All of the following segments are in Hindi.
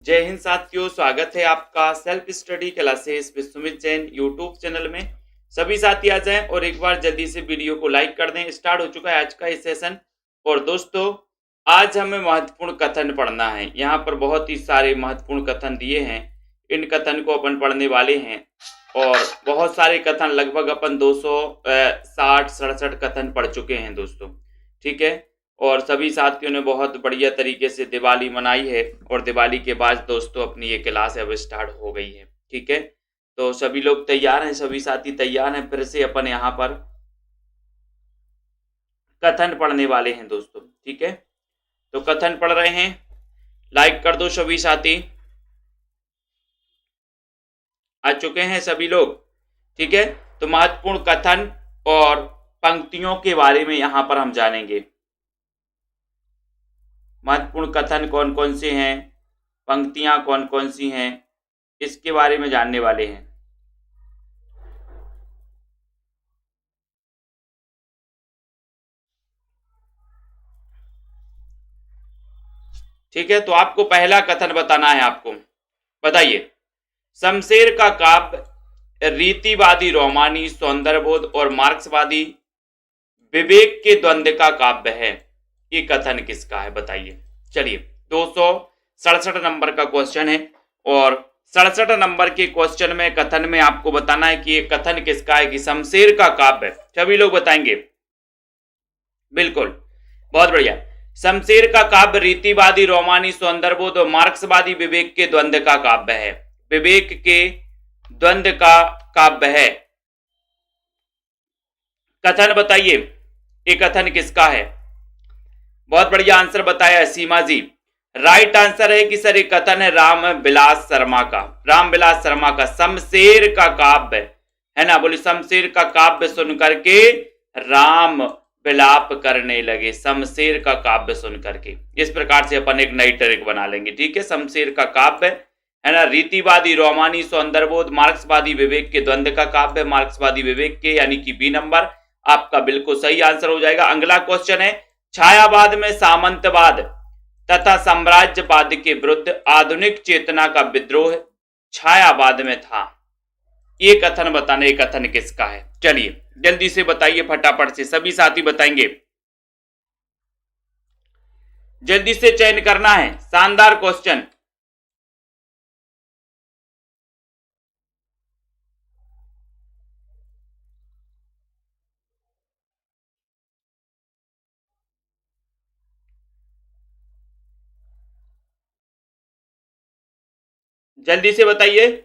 जय हिंद साथियों, स्वागत है आपका self study classes with Sumit Jain YouTube channel में। सभी साथी आ जाएं और एक बार जल्दी से वीडियो को लाइक कर दें। स्टार्ट हो चुका है आज का ये सेशन। और दोस्तों, आज हमें महत्वपूर्ण कथन पढ़ना है। यहाँ पर बहुत ही सारे महत्वपूर्ण कथन दिए हैं। इन कथन को अपन पढ़ने वाले हैं और बहुत सारे कथन, लगभग अपन 260-67 कथन पढ़ चुके हैं दोस्तों। ठीक है, और सभी साथियों ने बहुत बढ़िया तरीके से दिवाली मनाई है और दिवाली के बाद दोस्तों अपनी ये क्लास अब स्टार्ट हो गई है। ठीक है, तो सभी लोग तैयार हैं, सभी साथी तैयार हैं। फिर से अपन यहाँ पर कथन पढ़ने वाले हैं दोस्तों। ठीक है, तो कथन पढ़ रहे हैं, लाइक कर दो सभी साथी। आ चुके हैं सभी लोग। ठीक है, तो महत्वपूर्ण कथन और पंक्तियों के बारे में यहाँ पर हम जानेंगे। महत्वपूर्ण कथन कौन कौन से हैं, पंक्तियां कौन कौन सी हैं, इसके बारे में जानने वाले हैं। ठीक है, तो आपको पहला कथन बताना है। आपको बताइए, शमशेर का काव्य रीतिवादी रोमानी सौंदर्यबोध और मार्क्सवादी विवेक के द्वंद्व का काव्य है। ये कथन किसका है बताइए। चलिए, 267 नंबर का क्वेश्चन है और 67 नंबर के क्वेश्चन में कथन में आपको बताना है कि ये कथन किसका है, कि शमशेर का काव्य। सभी लोग बताएंगे। बिल्कुल, बहुत बढ़िया। शमशेर का काव्य रीतिवादी रोमानी सौंदर्यबोध और मार्क्सवादी विवेक के द्वंद्व का काव्य है। विवेक के द्वंद्व का काव्य है। कथन बताइए, ये कथन किसका है। बहुत बढ़िया आंसर बताया सीमा जी। राइट आंसर है कि सर ये कथन है राम विलास शर्मा का। राम विलास शर्मा का शमशेर का काव्य है ना। बोले, शमशेर का काव्य सुन करके राम विलाप करने लगे। शमशेर का काव्य सुन करके। इस प्रकार से अपन एक नई ट्रिक बना लेंगे। ठीक है, शमशेर का काव्य है ना, रीतिवादी रोमानी सौंदर्यबोध मार्क्सवादी विवेक के द्वंद्व का काव्य। मार्क्सवादी विवेक के, यानी कि बी नंबर आपका बिल्कुल सही आंसर हो जाएगा। अगला क्वेश्चन है, छायावाद में सामंतवाद तथा साम्राज्यवाद के विरुद्ध आधुनिक चेतना का विद्रोह छायावाद में था। ये कथन बताने, ये कथन किसका है। चलिए जल्दी से बताइए, फटाफट से सभी साथी बताएंगे। जल्दी से चयन करना है, शानदार क्वेश्चन। जल्दी से बताइए।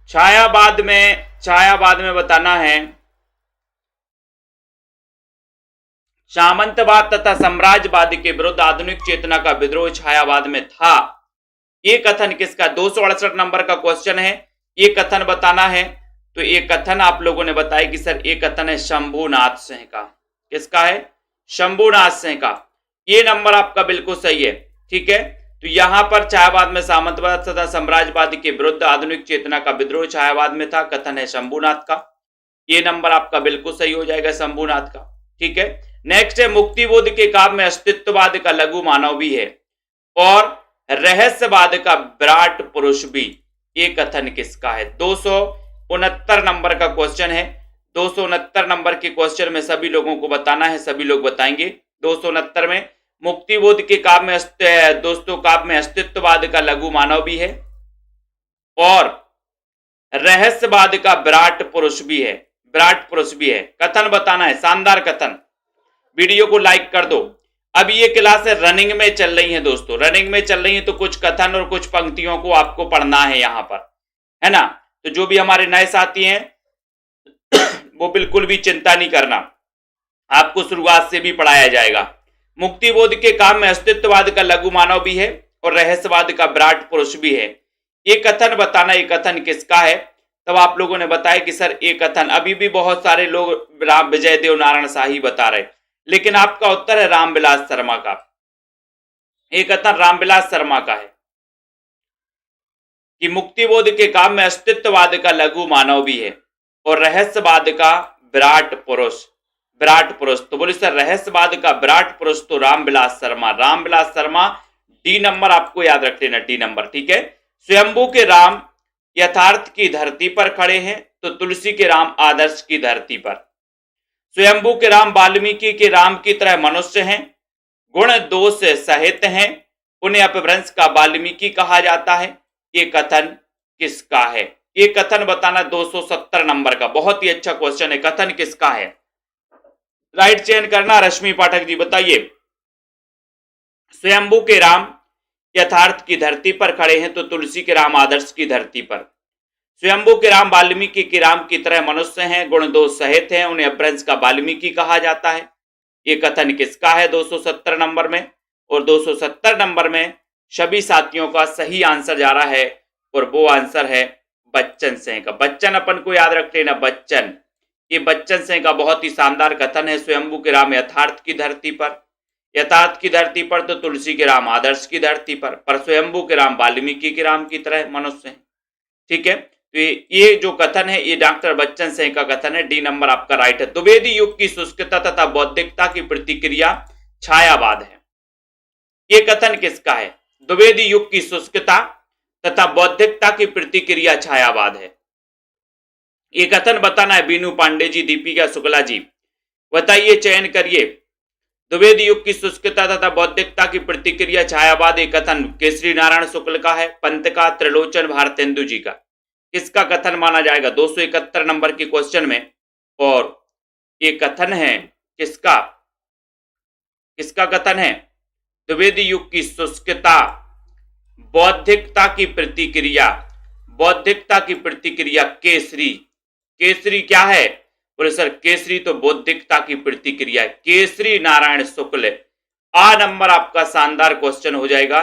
छायावाद में बताना है, सामंतवाद तथा साम्राज्यवाद के विरुद्ध आधुनिक चेतना का विद्रोह छायावाद में था। ये कथन किसका, 268 नंबर का क्वेश्चन है। ये कथन बताना है। तो ये कथन आप लोगों ने बताया कि सर ये कथन है शंभुनाथ सिंह का। किसका है, शंभुनाथ सिंह का। ये नंबर आपका बिल्कुल सही है। ठीक है, तो यहां पर छायावाद में सामंतवाद तथा साम्राज्यवाद के विरुद्ध आधुनिक चेतना का विद्रोह छायावाद में था। कथन है शंभुनाथ का। ये नंबर आपका बिल्कुल सही हो जाएगा, शंभुनाथ का। ठीक है, नेक्स्ट है, मुक्तिबोध के काव्य में अस्तित्ववाद का लघु मानव भी है और रहस्यवाद का विराट पुरुष भी। ये कथन किसका है। 269 नंबर का क्वेश्चन है। 269 नंबर के क्वेश्चन में सभी लोगों को बताना है, सभी लोग बताएंगे। 269 में मुक्तिबोध के काव्य में दोस्तों काव्य में अस्तित्ववाद का लघु मानव भी है और रहस्यवाद का विराट पुरुष भी है। विराट पुरुष भी है। कथन बताना है, शानदार कथन। वीडियो को लाइक कर दो। अब ये क्लास रनिंग में चल रही है दोस्तों, रनिंग में चल रही है, तो कुछ कथन और कुछ पंक्तियों को आपको पढ़ना है यहां पर, है ना। तो जो भी हमारे नए साथी हैं वो बिल्कुल भी चिंता नहीं करना, आपको शुरुआत से भी पढ़ाया जाएगा। मुक्तिबोध के काव्य में अस्तित्ववाद का लघु मानव भी है और रहस्यवाद का विराट पुरुष भी है। ये कथन बताना, ये कथन किसका है। तब आप लोगों ने बताया कि सर ये कथन, अभी भी बहुत सारे लोग राम विजय देव नारायण शाही बता रहे, लेकिन आपका उत्तर है रामविलास शर्मा का। ये कथन रामविलास शर्मा का है कि मुक्तिबोध के काव्य में अस्तित्ववाद का लघु मानव भी है और रहस्यवाद का विराट पुरुष। विराट पुरुष तो बोले सर रहस्यवाद का विराट पुरुष तो रामविलास शर्मा। रामविलास शर्मा डी नंबर आपको याद रख लेना, डी नंबर, ठीक है। स्वयंभू के राम यथार्थ की धरती पर खड़े हैं, तो तुलसी के राम आदर्श की धरती पर। स्वयंभू के राम वाल्मीकि के राम की तरह मनुष्य हैं, गुण दोष सहित हैं, उन्हें अपभ्रंश का वाल्मीकि कहा जाता है। ये कथन किसका है? ये कथन बताना 270 नंबर का, बहुत ही अच्छा क्वेश्चन है। कथन किसका है? राइट चयन करना। रश्मि पाठक जी बताइए। स्वयंभू के राम यथार्थ की धरती पर खड़े हैं, तो तुलसी के राम आदर्श की धरती पर। स्वयंभू के राम वाल्मीकि के राम की तरह मनुष्य हैं, गुण दोष सहित हैं, उन्हें अपभ्रंश का वाल्मीकि कहा जाता है। ये कथन किसका है 270 नंबर में? और 270 नंबर में सभी साथियों का सही आंसर जा रहा है, और वो आंसर है बच्चन सिंह का। बच्चन अपन को याद रख लेना, बच्चन। ये बच्चन सिंह का बहुत ही शानदार कथन है। स्वयंभू के राम यथार्थ की धरती पर, यथार्थ की धरती पर तो तुलसी के राम आदर्श की धरती पर स्वयंभू के राम वाल्मीकि के राम की तरह मनुष्य हैं, ठीक है। तो ये जो कथन है ये डॉक्टर बच्चन सिंह का कथन है। डी नंबर आपका राइट है। द्विवेदी युग की शुष्कता तथा बौद्धिकता की प्रतिक्रिया छायावाद है। ये कथन किसका है? द्विवेदी युग की शुष्कता तथा बौद्धिकता की प्रतिक्रिया छायावाद है। ये कथन बताना है बीनू पांडे जी, दीपिका शुक्ला जी, बताइए, चयन करिए। द्विवेदी युग की शुष्कता तथा बौद्धिकता की प्रतिक्रिया छायावाद, ये कथन केसरी नारायण शुक्ल का है, पंत का, त्रिलोचन भारतेंदु जी का। किसका कथन माना जाएगा 271 नंबर के क्वेश्चन में? और ये कथन है किसका? किसका कथन है? द्विवेदी युग की शुष्कता, बौद्धिकता की प्रतिक्रिया, बौद्धिकता की प्रतिक्रिया केसरी। केसरी क्या है? बोले सर केसरी तो बौद्धिकता की प्रतिक्रिया है। केसरी नारायण शुक्ल। आ नंबर आपका शानदार क्वेश्चन हो जाएगा।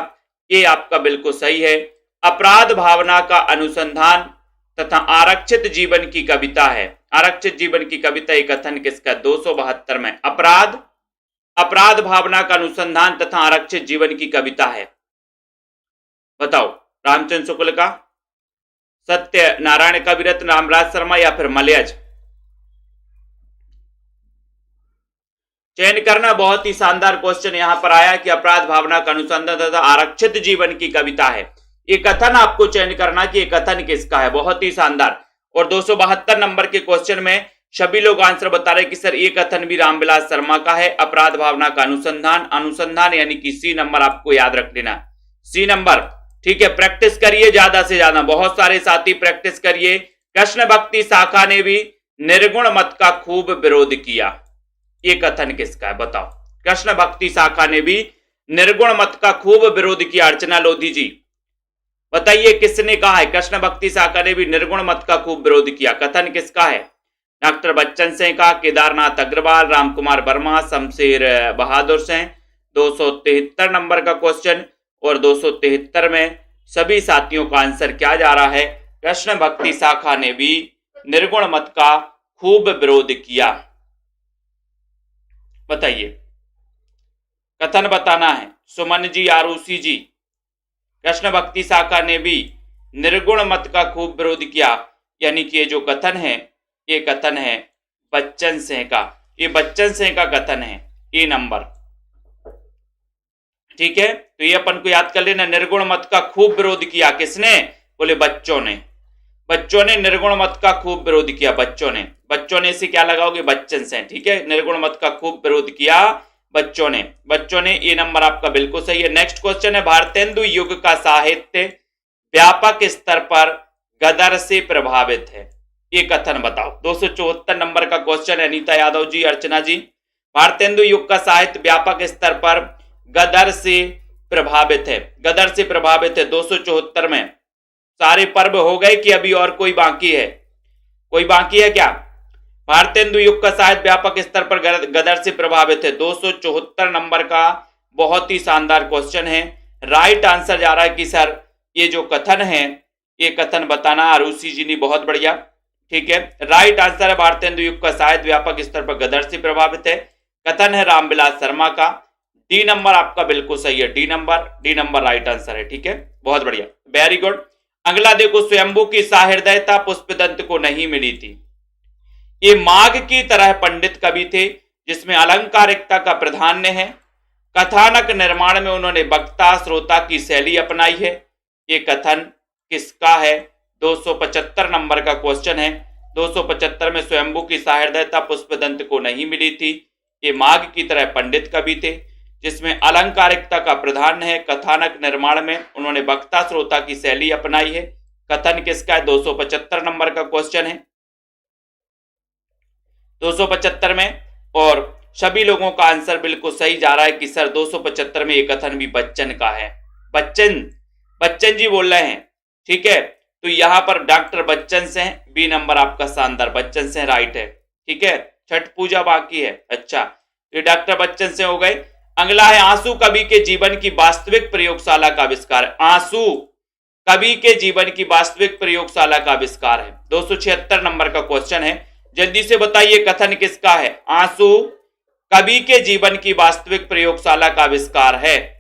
ये आपका बिल्कुल सही है। अपराध भावना का अनुसंधान तथा आरक्षित जीवन की कविता है। आरक्षित जीवन की कविता ये कथन किसका? 272 में। अपराध भावना का अनुसंधान तथा आरक्षित जीवन की कविता है। बताओ, रामचंद्र शुक्ल का, सत्य नारायण कविरत्न रामराज शर्मा, या फिर मलयज? चयन करना। बहुत ही शानदार क्वेश्चन यहां पर आया कि अपराध भावना का अनुसंधान तथा आरक्षित जीवन की कविता है। ये कथन आपको चयन करना कि ये कथन किसका है। बहुत ही शानदार। और 272 नंबर के क्वेश्चन में सभी लोग आंसर बता रहे कि सर ये कथन भी रामविलास शर्मा का है। अपराध भावना का अनुसंधान यानी कि सी नंबर आपको याद रख लेना, सी नंबर, ठीक है। प्रैक्टिस करिए ज्यादा से ज्यादा, बहुत सारे साथी प्रैक्टिस करिए। कृष्ण भक्ति शाखा ने भी निर्गुण मत का खूब विरोध किया। ये कथन किसका है बताओ? कृष्ण भक्ति शाखा ने भी निर्गुण मत का खूब विरोध किया। अर्चना लोधी जी बताइए किसने कहा है? कृष्ण भक्ति शाखा ने भी निर्गुण मत का खूब विरोध किया। कथन किसका है? डॉक्टर बच्चन सिंह का, केदारनाथ अग्रवाल, रामकुमार वर्मा, शमशेर बहादुर सिंह। 273 नंबर का क्वेश्चन। और 273 में सभी साथियों का आंसर क्या जा रहा है? कृष्ण भक्ति शाखा ने भी निर्गुण मत का खूब विरोध किया। बताइए, कथन बताना है। सुमन जी, आरुषि जी, कृष्ण भक्ति शाखा ने भी निर्गुण मत का खूब विरोध किया, यानी कि ये जो कथन है ये कथन है बच्चन सिंह का। ये बच्चन सिंह का कथन है, ए नंबर, ठीक है। तो ये अपन को याद कर लेना। निर्गुण मत का खूब विरोध किया किसने? बोले बच्चों ने। बच्चों ने निर्गुण मत का खूब विरोध किया। बच्चों ने से क्या लगाओगे? बच्चन सिंह, ठीक है। निर्गुण मत का खूब विरोध किया बच्चों ने। ये नंबर आपका बिल्कुल सही है। नेक्स्ट क्वेश्चन है, भारतेंदु युग का साहित्य व्यापक स्तर पर गदर से प्रभावित है। ये कथन बताओ। 274 नंबर का क्वेश्चन है। अनीता यादव जी, अर्चना जी, भारतेंदु युग का साहित्य व्यापक स्तर पर गदर से प्रभावित है। गदर से प्रभावित है 274 में। सारे पर्व हो गए कि अभी और कोई बाकी है? कोई बाकी है क्या? भारतेंदु युग का साहित्य व्यापक स्तर पर गदर से प्रभावित है। 274 नंबर का बहुत ही शानदार क्वेश्चन है। राइट आंसर जा रहा है कि सर ये जो कथन है ये कथन बताना। आरुषि जी ने बहुत बढ़िया, ठीक है। राइट आंसर है भारतेंदु युग का साहित्य व्यापक स्तर पर गदर से प्रभावित है। कथन है रामविलास शर्मा का। डी नंबर आपका बिल्कुल सही है। डी नंबर राइट आंसर है, ठीक है। बहुत बढ़िया, वेरी गुड। अगला देखो, स्वयंभू की सहृदयता पुष्पदंत को नहीं मिली थी। ये माघ की तरह पंडित कवि थे जिसमें अलंकारिकता का प्राधान्य है, कथानक निर्माण में उन्होंने वक्ता श्रोता की शैली अपनाई है। ये कथन किसका है? 275 नंबर का क्वेश्चन है। 275 में स्वयंभू की सहृदयता पुष्पदंत को नहीं मिली थी। ये माघ की तरह पंडित कवि थे जिसमें अलंकारिकता का प्रधान है। कथानक निर्माण में उन्होंने वक्ता श्रोता की शैली अपनाई है। कथन किसका है? 275 नंबर का क्वेश्चन है 275 में। और सभी लोगों का आंसर बिल्कुल सही जा रहा है कि सर 275 में ये कथन भी बच्चन का है। बच्चन जी बोल रहे हैं, ठीक है। तो यहां पर डॉक्टर बच्चन से हैं, बी नंबर आपका शानदार, बच्चन से राइट है, ठीक है। छठ पूजा बाकी है, अच्छा, ये डॉक्टर बच्चन से हो गए। अगला है आंसू कवि के जीवन की वास्तविक प्रयोगशाला का आविष्कार। आंसू कवि के जीवन की वास्तविक प्रयोगशाला का आविष्कार है। 276 नंबर का क्वेश्चन है, जल्दी से बताइए कथन किसका है? आंसू कवि के जीवन की वास्तविक प्रयोगशाला का आविष्कार है।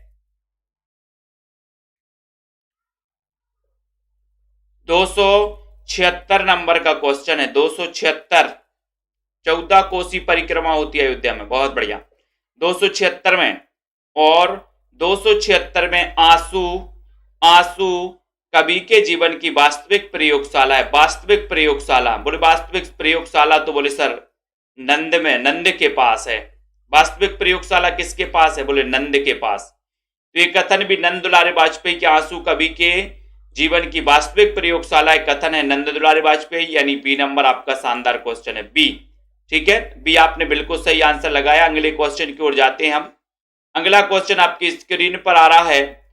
276 नंबर का क्वेश्चन है 276। 14 कोसी परिक्रमा होती है अयोध्या में, बहुत बढ़िया। 276 में और 276 में आंसू कवि के जीवन की वास्तविक प्रयोगशाला है। वास्तविक प्रयोगशाला बोले, वास्तविक प्रयोगशाला तो बोले सर नंद में, नंद के पास है। वास्तविक प्रयोगशाला किसके पास है? बोले नंद के पास। तो ये कथन भी नंद दुलारे वाजपेयी के आंसू कवि के जीवन की वास्तविक प्रयोगशाला कथन है नंद दुलारे वाजपेयी, यानी बी नंबर आपका शानदार क्वेश्चन है, बी, ठीक है। बी आपने बिल्कुल सही आंसर लगाया। अगले क्वेश्चन की ओर जाते हैं हम। अगला क्वेश्चन आपकी स्क्रीन पर आ रहा है।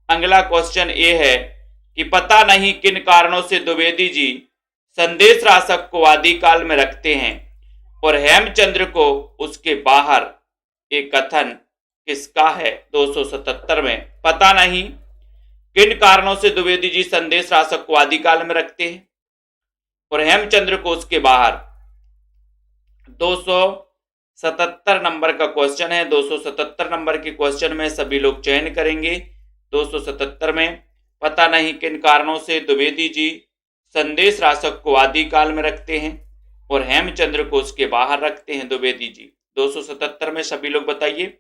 अगला क्वेश्चन ये है कि पता नहीं किन कारणों से द्विवेदी जी संदेश राशक को आदिकाल में रखते हैं और हेमचंद्र को उसके बाहर। एक कथन किसका है? 277 में। पता नहीं किन कारणों से द्विवेदी जी संदेश राशक को आदिकाल में रखते हैं और हेमचंद्र को उसके बाहर। 277 नंबर का क्वेश्चन है। 277 नंबर के क्वेश्चन में सभी लोग चयन करेंगे। 277 में पता नहीं किन कारणों से द्विवेदी जी संदेश राशक को आदिकाल में रखते हैं और हेमचंद्र को उसके बाहर रखते हैं द्विवेदी जी। 277 में सभी लोग बताइए।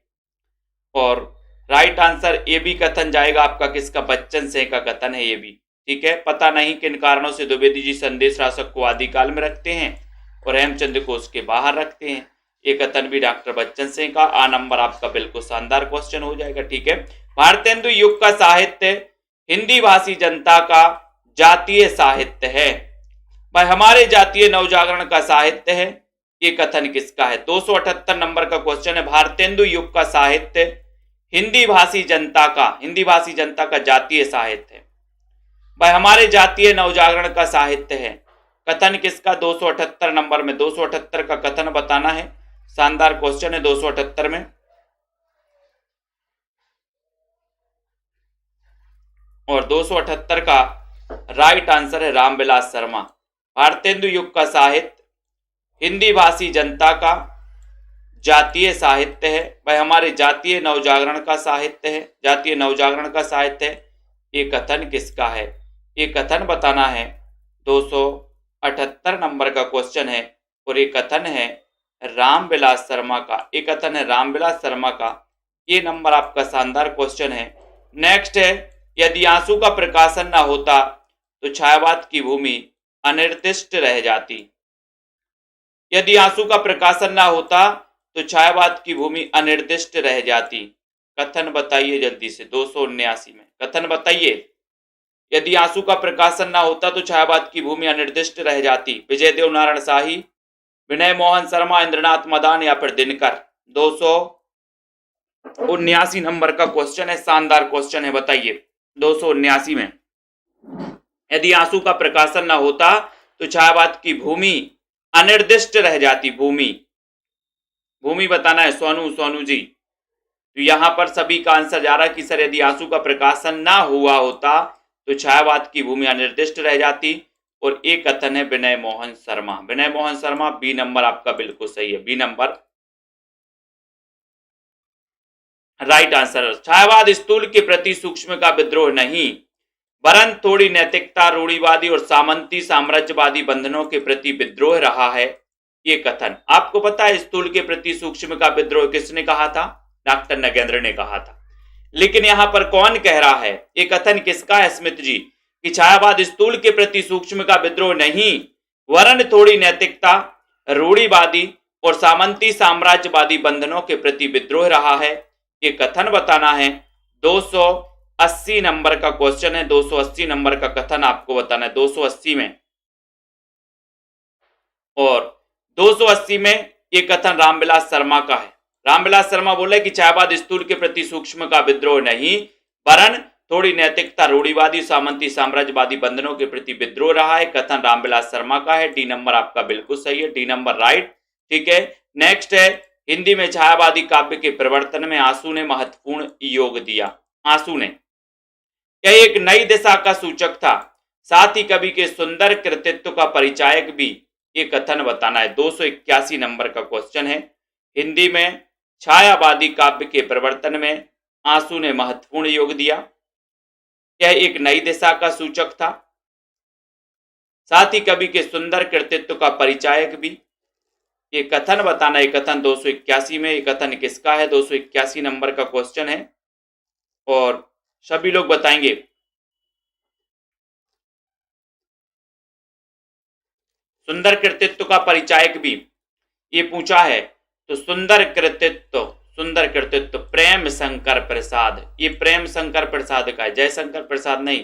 और राइट आंसर ये भी कथन जाएगा आपका किसका? बच्चन सिंह का कथन है ये भी, ठीक है। पता नहीं किन कारणों से द्विवेदी जी संदेश राशक को आदिकाल में रखते हैं और हेमचंद्र को उसके बाहर रखते हैं। ये कथन भी डॉक्टर बच्चन सिंह का। आ नंबर आपका बिल्कुल शानदार क्वेश्चन हो जाएगा, ठीक है। भारतेंदु युग का साहित्य हिंदी भाषी जनता का जातीय साहित्य है। भाई हमारे जातीय नवजागरण का साहित्य है। ये कथन किसका है? 278 नंबर का क्वेश्चन है। भारतेंदु युग का साहित्य हिंदी भाषी जनता का जातीय साहित्य है। भाई हमारे जातीय नवजागरण का साहित्य है। कथन किसका? 278 नंबर में। 278 का कथन बताना है। शानदार क्वेश्चन है 278 में। और 278 का राइट आंसर है रामविलास शर्मा। भारतेंदु युग का साहित्य हिंदी भाषी जनता का जातीय साहित्य है। भाई हमारे जातीय नवजागरण का साहित्य है, जातीय नवजागरण का साहित्य है। ये कथन किसका है? ये कथन बताना है। 278 नंबर का क्वेश्चन है और ये कथन है रामविलास शर्मा का। ये कथन है रामविलास शर्मा का। ये नंबर आपका शानदार क्वेश्चन है। नेक्स्ट है, यदि आंसू का प्रकाशन ना होता तो छायावाद की भूमि अनिर्दिष्ट रह जाती। यदि आंसू का प्रकाशन ना होता तो छायावाद की भूमि अनिर्दिष्ट रह जाती। कथन बताइए जल्दी से। 279 में कथन बताइए। यदि आंसू का प्रकाशन ना होता तो छायावाद की भूमि अनिर्दिष्ट रह जाती। विजय देव नारायण शाही, विनय मोहन शर्मा, इंद्रनाथ मदान या फिर दिनकर। 279 नंबर का क्वेश्चन है। शानदार क्वेश्चन है, बताइए। 279 में यदि आंसू का प्रकाशन ना होता तो छायावाद की भूमि अनिर्दिष्ट रह जाती। भूमि बताना है सोनू जी। तो यहां पर सभी का आंसर जा रहा है कि सर यदि आंसू का प्रकाशन ना हुआ होता तो छायावाद की भूमि अनिर्दिष्ट रह जाती। और एक कथन है विनय मोहन शर्मा। विनय मोहन शर्मा, बी नंबर आपका बिल्कुल सही है, बी नंबर राइट आंसर। छायावाद स्थूल के प्रति सूक्ष्म का विद्रोह नहीं, वरन थोड़ी नैतिकता, रूढ़िवादी और सामंती साम्राज्यवादी बंधनों के प्रति विद्रोह रहा है। ये कथन आपको पता है स्थूल के प्रति सूक्ष्म का विद्रोह किसने कहा था? डॉक्टर नगेंद्र ने कहा था। लेकिन यहां पर कौन कह रहा है, ये कथन किसका है स्मिथ जी, कि छायावाद स्थूल के प्रति सूक्ष्म का विद्रोह नहीं वरन थोड़ी नैतिकता, रूढ़िवादी और सामंती साम्राज्यवादी बंधनों के प्रति विद्रोह रहा है। ये कथन बताना है। 280 नंबर का क्वेश्चन है, 280 नंबर का कथन आपको बताना है 280 में। और 280 में ये कथन रामविलास शर्मा का है। रामविलास शर्मा बोले कि छायावाद स्थूल के प्रति सूक्ष्म का विद्रोह नहीं वरन थोड़ी नैतिकता, रूढ़िवादी सामंती साम्राज्यवादी बंधनों के प्रति विद्रोह रहा है। कथन रामविलास शर्मा का है। डी नंबर आपका बिल्कुल सही है, डी नंबर राइट। ठीक है, नेक्स्ट है, हिंदी में छायावादी काव्य के प्रवर्तन में आंसू ने महत्वपूर्ण योग दिया। आंसू ने, यह एक नई दिशा का सूचक था, साथ ही कवि के सुंदर कृतित्व का परिचायक भी। ये कथन बताना है। 281 नंबर का क्वेश्चन है, हिंदी में छायावादी काव्य के प्रवर्तन में आंसू ने महत्वपूर्ण योग दिया। यह एक नई दिशा का सूचक था, साथ ही कवि के सुंदर कृतित्व का परिचायक भी। ये कथन बताना है। कथन 281 में, ये कथन किसका है, 281 नंबर का क्वेश्चन है और सभी लोग बताएंगे। सुंदर कृतित्व का परिचायक भी ये पूछा है, तो सुंदर कृतित्व प्रेम शंकर प्रसाद, ये प्रेम शंकर प्रसाद का है, जयशंकर प्रसाद नहीं।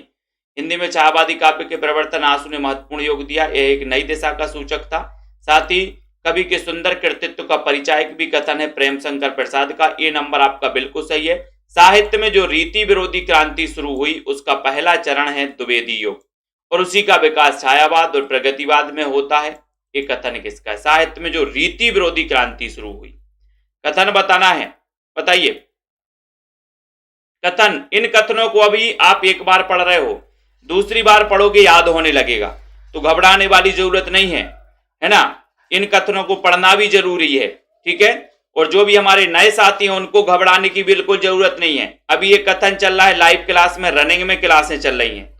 हिंदी में छायावादी काव्य के प्रवर्तन आंसू ने महत्वपूर्ण योग दिया। यह एक नई दिशा का सूचक था, साथ ही कवि के सुंदर कृतित्व का परिचायक भी कथन है प्रेम शंकर प्रसाद का। ये नंबर आपका बिल्कुल सही है। साहित्य में जो रीति विरोधी क्रांति शुरू हुई उसका पहला चरण है द्विवेदी युग और उसी का विकास छायावाद और प्रगतिवाद में होता है। ये कथन किसका है, साहित्य में जो रीति विरोधी क्रांति शुरू हुई। कथन बताना है, बताइए कथन। इन कथनों को अभी आप एक बार पढ़ रहे हो, दूसरी बार पढ़ोगे याद होने लगेगा, तो घबराने वाली जरूरत नहीं है, है ना। इन कथनों को पढ़ना भी जरूरी है, ठीक है। और जो भी हमारे नए साथी हैं उनको घबराने की बिल्कुल जरूरत नहीं है। अभी ये कथन चल रहा है लाइव क्लास में, रनिंग में क्लासें चल रही हैं।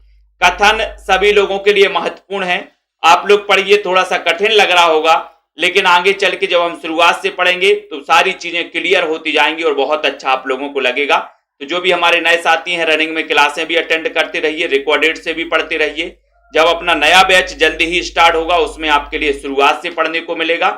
कथन सभी लोगों के लिए महत्वपूर्ण है। आप लोग पढ़िए, थोड़ा सा कठिन लग रहा होगा, लेकिन आगे चल के जब हम शुरुआत से पढ़ेंगे तो सारी चीजें क्लियर होती जाएंगी और बहुत अच्छा आप लोगों को लगेगा। तो जो भी हमारे नए साथी हैं, रनिंग में क्लासें भी अटेंड करते रहिए, रिकॉर्डेड से भी पढ़ते रहिए। जब अपना नया बैच जल्दी ही स्टार्ट होगा उसमें आपके लिए शुरुआत से पढ़ने को मिलेगा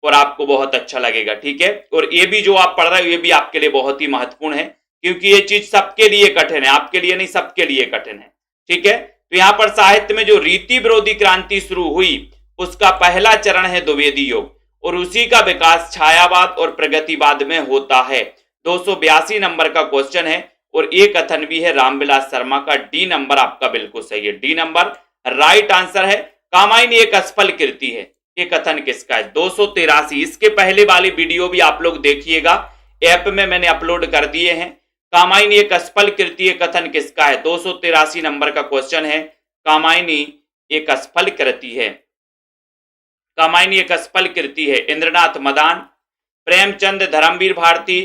और आपको बहुत अच्छा लगेगा, ठीक है। और ये भी जो आप पढ़ रहे हो ये भी आपके लिए बहुत ही महत्वपूर्ण है, क्योंकि ये चीज सबके लिए कठिन है, आपके लिए नहीं, सबके लिए कठिन है, ठीक है। तो यहां पर साहित्य में जो रीति विरोधी क्रांति शुरू हुई उसका पहला चरण है द्विवेदी युग और उसी का विकास छायावाद और प्रगतिवाद में होता है। 282 नंबर का क्वेश्चन है और ये कथन भी है रामविलास शर्मा का। डी नंबर आपका बिल्कुल सही है, डी नंबर राइट आंसर है। कामायनी एक असफल कृति है, ये कथन किसका है, 283। इसके पहले वाली वीडियो भी आप लोग देखिएगा, ऐप में मैंने अपलोड कर दिए हैं। कामायनी एक असफल कृति, कथन किसका है, 283 नंबर का क्वेश्चन है। कामायनी एक असफल कृति है, कामायनी एक असफल कृति है। इंद्रनाथ मदान, प्रेमचंद, धर्मवीर भारती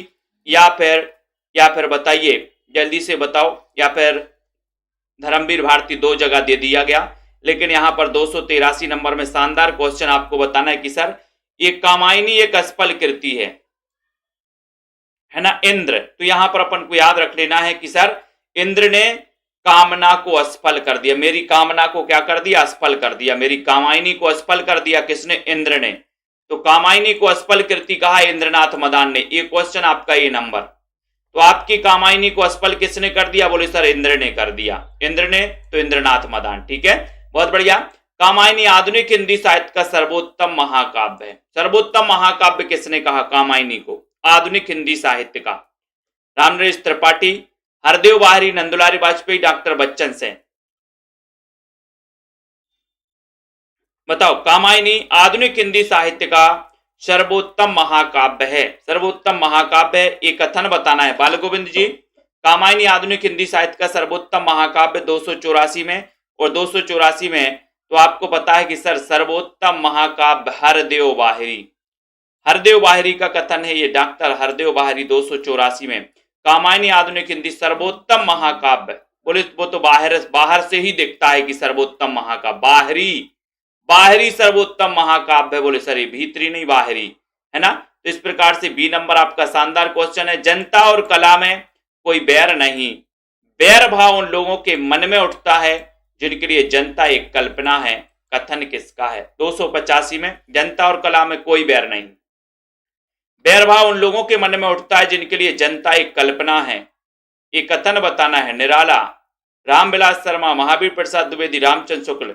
या फिर बताइए जल्दी से बताओ, या फिर धर्मवीर भारती, दो जगह दे दिया गया, लेकिन यहां पर 283 नंबर में शानदार क्वेश्चन आपको बताना है कि सर ये कामायनी एक असफल कृति है ना इंद्र। तो यहां पर अपन को याद रख लेना है कि सर इंद्र ने कामना को असफल कर दिया, मेरी कामना को क्या कर दिया, असफल कर दिया, मेरी कामायनी को असफल कर दिया, किसने, इंद्र ने। तो कामायनी को असफल कृति कहा इंद्रनाथ मदान ने। ये क्वेश्चन आपका ये नंबर, तो आपकी कामायनी को असफल किसने कर दिया, बोले सर इंद्र ने कर दिया। इंद्र ने, तो इंद्रनाथ मदान, ठीक है, बहुत बढ़िया। कामायनी आधुनिक हिंदी साहित्य का सर्वोत्तम महाकाव्य है। सर्वोत्तम महाकाव्य किसने कहा कामायनी को, आधुनिक हिंदी साहित्य का, रामनरेश त्रिपाठी, हरदेव बाहरी, नंदुलारी वाजपेयी, डॉक्टर बच्चन सेन। बताओ, कामायनी आधुनिक हिंदी साहित्य का सर्वोत्तम महाकाव्य है, सर्वोत्तम महाकाव्य है, एक कथन बताना है। बाल गोविंद जी, कामायनी आधुनिक हिंदी साहित्य का सर्वोत्तम महाकाव्य 284 में, और 284 में तो आपको पता है कि सर सर्वोत्तम महाकाव्य हरदेव बाहरी, हरदेव बाहरी का कथन है ये, डॉक्टर हरदेव बाहरी 284 में। कामायनी आधुनिक हिंदी सर्वोत्तम महाकाव्य, बोले वो तो बाहर से ही दिखता है कि सर्वोत्तम महाकाव्य, बाहरी सर्वोत्तम महाकाव्य है, बोले सर ये भीतरी नहीं बाहरी, है ना। तो इस प्रकार से बी नंबर आपका शानदार क्वेश्चन है। जनता और कला में कोई बैर नहीं, बैर भाव उन लोगों के मन में उठता है जिनके लिए जनता एक कल्पना है। कथन किसका है? 285 में जनता और कला में कोई बैर नहीं, बैर भाव उन लोगों के मन में उठता है जिनके लिए जनता एक कल्पना है। ये कथन बताना है। निराला, रामविलास शर्मा, महावीर प्रसाद द्विवेदी, रामचंद्र शुक्ल।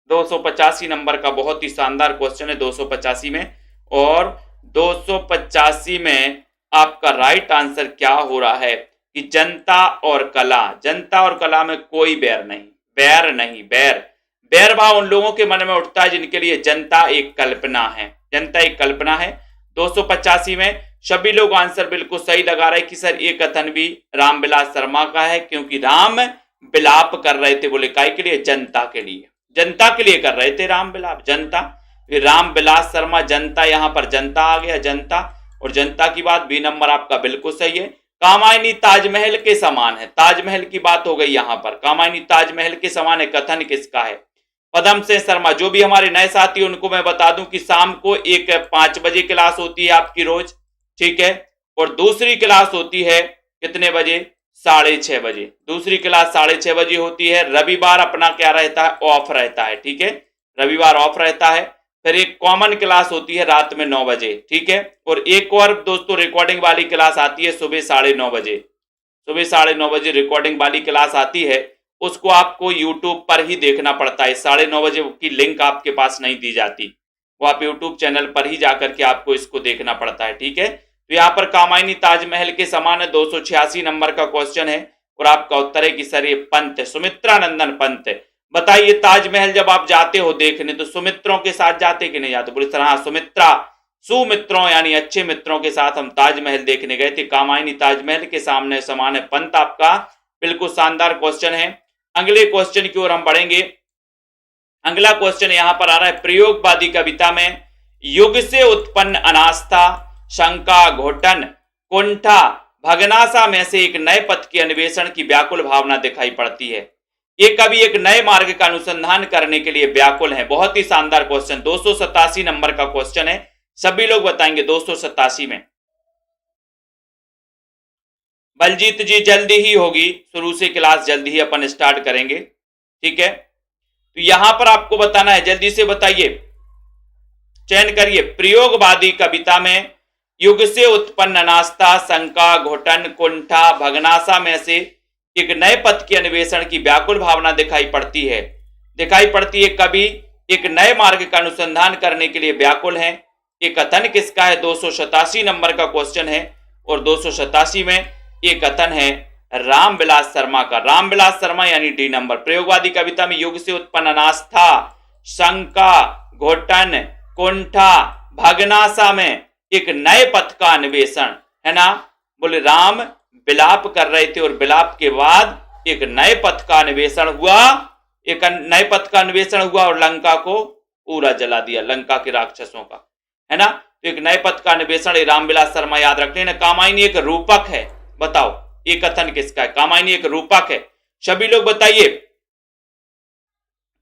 285 नंबर का बहुत ही शानदार क्वेश्चन है 285 में। और 285 में आपका राइट आंसर क्या हो रहा है कि जनता और कला, जनता और कला में कोई बैर नहीं, बैर नहीं, बैर भाव उन लोगों के मन में उठता है जिनके लिए जनता एक कल्पना है, जनता एक कल्पना है। 285 में सभी लोग आंसर बिल्कुल सही लगा रहे कि सर ये कथन भी रामविलास शर्मा का है, क्योंकि राम विलाप कर रहे थे, बोले काय के लिए? जनता के लिए, जनता के लिए कर रहे थे राम विलाप, जनता। रामविलास शर्मा, जनता, यहां पर जनता आ गया, जनता। और जनता की बात बी नंबर आपका बिल्कुल सही है। कामायनी ताजमहल के समान है, ताजमहल की बात हो गई यहां पर, कामायनी ताजमहल के समान है, कथन किसका है? पदम सिंह शर्मा। जो भी हमारे नए साथी उनको मैं बता दूं कि शाम को एक 5 बजे क्लास होती है आपकी रोज, ठीक है, और दूसरी क्लास होती है कितने बजे? 6:30 बजे। दूसरी क्लास 6:30 बजे होती है। रविवार अपना क्या रहता है? ऑफ रहता है, ठीक है, रविवार ऑफ रहता है। फिर एक कॉमन क्लास होती है रात में 9 बजे, ठीक है, और एक और दोस्तों रिकॉर्डिंग वाली क्लास आती है सुबह 9:30 बजे, सुबह 9:30 बजे रिकॉर्डिंग वाली क्लास आती है। उसको आपको यूट्यूब पर ही देखना पड़ता है, 9:30 बजे की लिंक आपके पास नहीं दी जाती, वो आप यूट्यूब चैनल पर ही जाकर के आपको इसको देखना पड़ता है, ठीक है। तो यहाँ पर कामायनी ताजमहल के समान है, 286 नंबर का क्वेश्चन है। और आपका उत्तर है कि सर ये पंत, सुमित्रा नंदन पंत। बताइए ताजमहल जब आप जाते हो देखने तो सुमित्रों के साथ जाते कि नहीं जाते? बोले सर हाँ, सुमित्रा, सुमित्रों यानी अच्छे मित्रों के साथ हम ताजमहल देखने गए थे। कामायनी ताजमहल के सामने समान है पंत आपका, बिल्कुल शानदार क्वेश्चन है। अगले क्वेश्चन की ओर हम बढ़ेंगे। अगला क्वेश्चन यहां पर आ रहा है, प्रयोगवादी कविता में युग से उत्पन्न अनास्था, शंका, घोटन, कुंठा, भगनासा में से एक नए पथ के अन्वेषण की व्याकुल भावना दिखाई पड़ती है। ये कवि एक नए मार्ग का अनुसंधान करने के लिए व्याकुल है। बहुत ही शानदार क्वेश्चन, 287 नंबर का क्वेश्चन है, सभी लोग बताएंगे 287 में। बलजीत जी जल्दी ही होगी, शुरू से क्लास जल्दी ही अपन स्टार्ट करेंगे, ठीक है। तो यहां पर आपको बताना है, जल्दी से बताइए, चयन करिए। प्रयोगवादी कविता में युग से उत्पन्न अनास्था, शंका, घोटन, कुंठा, भगनासा में से एक नए पथ के अन्वेषण की व्याकुल भावना दिखाई पड़ती है। कवि एक नए मार्ग का अनुसंधान करने के लिए व्याकुल है। ये कथन किसका है? 287 नंबर का क्वेश्चन है। और 287 में ये कथन है रामविलास शर्मा का, रामविलास शर्मा यानी डी नंबर। प्रयोगवादी कविता में युग से उत्पन्न अनास्था, शंका, घोटन, कुंठा, भगनासा में एक नए पथ का अन्वेषण, है ना। बोले राम विलाप कर रहे थे और विलाप के बाद एक नए पथ का अन्वेषण हुआ, एक नए पथ का अन्वेषण हुआ और लंका को पूरा जला दिया, लंका के राक्षसों का, है ना। तो एक नए पथ का अन्वेषण रामविलास शर्मा, याद रख लेना। कामायनी एक रूपक है, बताओ ये कथन किसका है? कामायनी एक रूपक है, सभी लोग बताइए।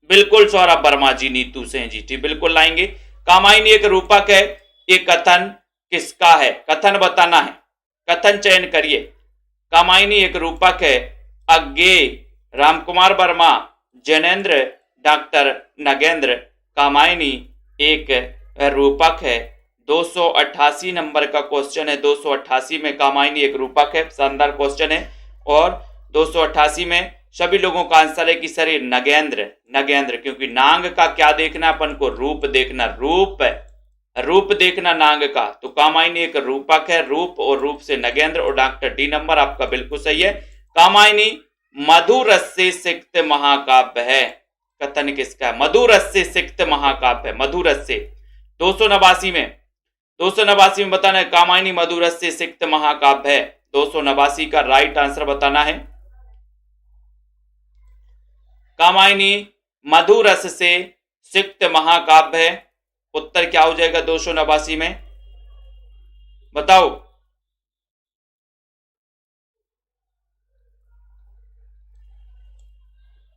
बिल्कुल सौरभ वर्मा जी, नीतू सिंह जी, बिल्कुल लाएंगे। कामायनी एक रूपक है, ये कथन किसका है? कथन बताना है, कथन चयन करिए। कामायनी एक रूपक है, अज्ञेय, रामकुमार वर्मा, जैनेन्द्र, डॉक्टर नगेंद्र। कामायनी एक रूपक है। 288 नंबर का क्वेश्चन है, 288 में कामायनी एक रूपक है, शानदार क्वेश्चन है। और 288 में सभी लोगों का आंसर है कि सर ये नगेंद्र, नगेंद्र, क्योंकि नांग का क्या देखना अपन को? रूप देखना, रूप देखना नांग का। तो कामायनी एक रूपक है, रूप, और रूप से नगेंद्र। और डॉक्टर डी नंबर आपका बिल्कुल सही है। कामायनी मधुर रस से सिक्त महाकाव्य है, कथन किसका है? मधुर रस से सिक्त महाकाव्य है, मधुर रस से। 289 में बताना है कामायनी मधुर रस से सिक्त महाकाव्य है। 289 का राइट आंसर बताना है। कामायनी मधुर रस से सिक्त महाकाव्य है, उत्तर क्या हो जाएगा 289 में? बताओ।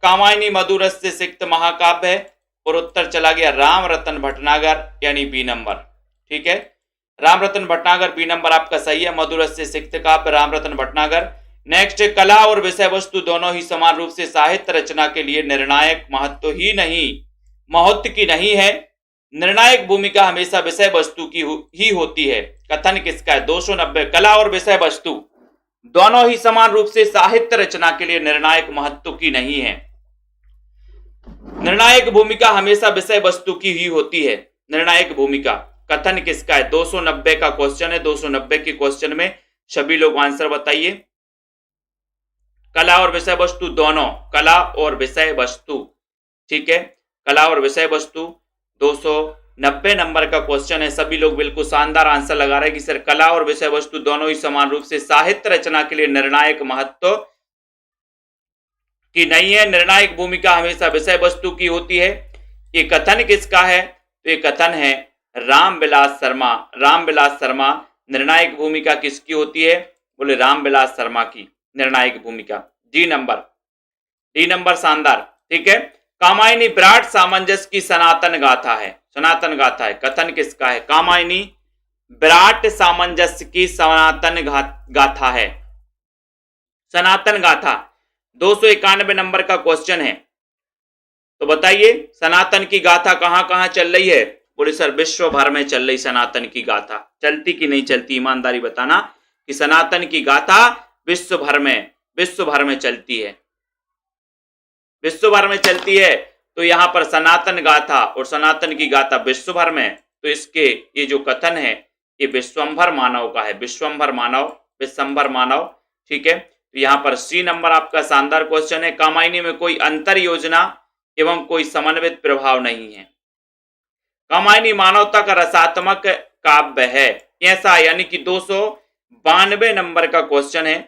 कामायनी मधुर रस से सिक्त महाकाव्य है, और उत्तर चला गया राम रतन भटनागर यानी बी नंबर, ठीक है। राम रतन भटनागर, बी नंबर आपका सही है। मधुरस्य सिक्त काव्य राम रतन भटनागर। नेक्स्ट, कला और विषय वस्तु दोनों ही समान रूप से साहित्य रचना के लिए निर्णायक महत्व की नहीं है। निर्णायक भूमिका हमेशा विषय वस्तु की ही होती है। कथन किसका है? 290। कला और विषय वस्तु दोनों ही समान रूप से साहित्य रचना के लिए निर्णायक महत्व की नहीं है। निर्णायक भूमिका हमेशा विषय वस्तु की ही होती है। निर्णायक भूमिका कथन किसका है? 290 का क्वेश्चन है। 290 के क्वेश्चन में सभी लोग आंसर बताइए। कला और विषय वस्तु दोनों, कला और विषय वस्तु, ठीक है, कला और विषय वस्तु 290 नंबर का क्वेश्चन है। सभी लोग बिल्कुल शानदार आंसर लगा रहे हैं कि सर कला और विषय वस्तु दोनों ही समान रूप से साहित्य रचना के लिए निर्णायक महत्व की नहीं है। निर्णायक भूमिका हमेशा विषय वस्तु की होती है। ये कथन किसका है? तो ये कथन है रामविलास शर्मा। रामविलास शर्मा। निर्णायक भूमिका किसकी होती है? बोले रामविलास शर्मा की निर्णायक भूमिका। डी नंबर शानदार, ठीक है। कामायनी विराट सामंजस्य की सनातन गाथा है। सनातन गाथा है। कथन किसका है? कामायनी विराट सामंजस्य की सनातन गाथा है। सनातन गाथा 291 नंबर का क्वेश्चन है। तो बताइए सनातन की गाथा कहां कहां चल रही है? बोले सर विश्व भर में चल रही सनातन की गाथा। चलती कि नहीं चलती? ईमानदारी बताना कि सनातन की गाथा विश्व भर में चलती है। विश्व भर में चलती है। तो यहां पर सनातन गाथा और सनातन की गाथा विश्व भर में, तो इसके ये जो कथन है ये विश्वंभर मानव का है। विश्वंभर मानव, ठीक है। तो यहां पर सी नंबर आपका शानदार क्वेश्चन है। कामायनी में कोई अंतर योजना एवं कोई समन्वित प्रभाव नहीं है। कामायनी मानवता का रसात्मक काव्य है। ऐसा यानी कि 292 नंबर का क्वेश्चन है।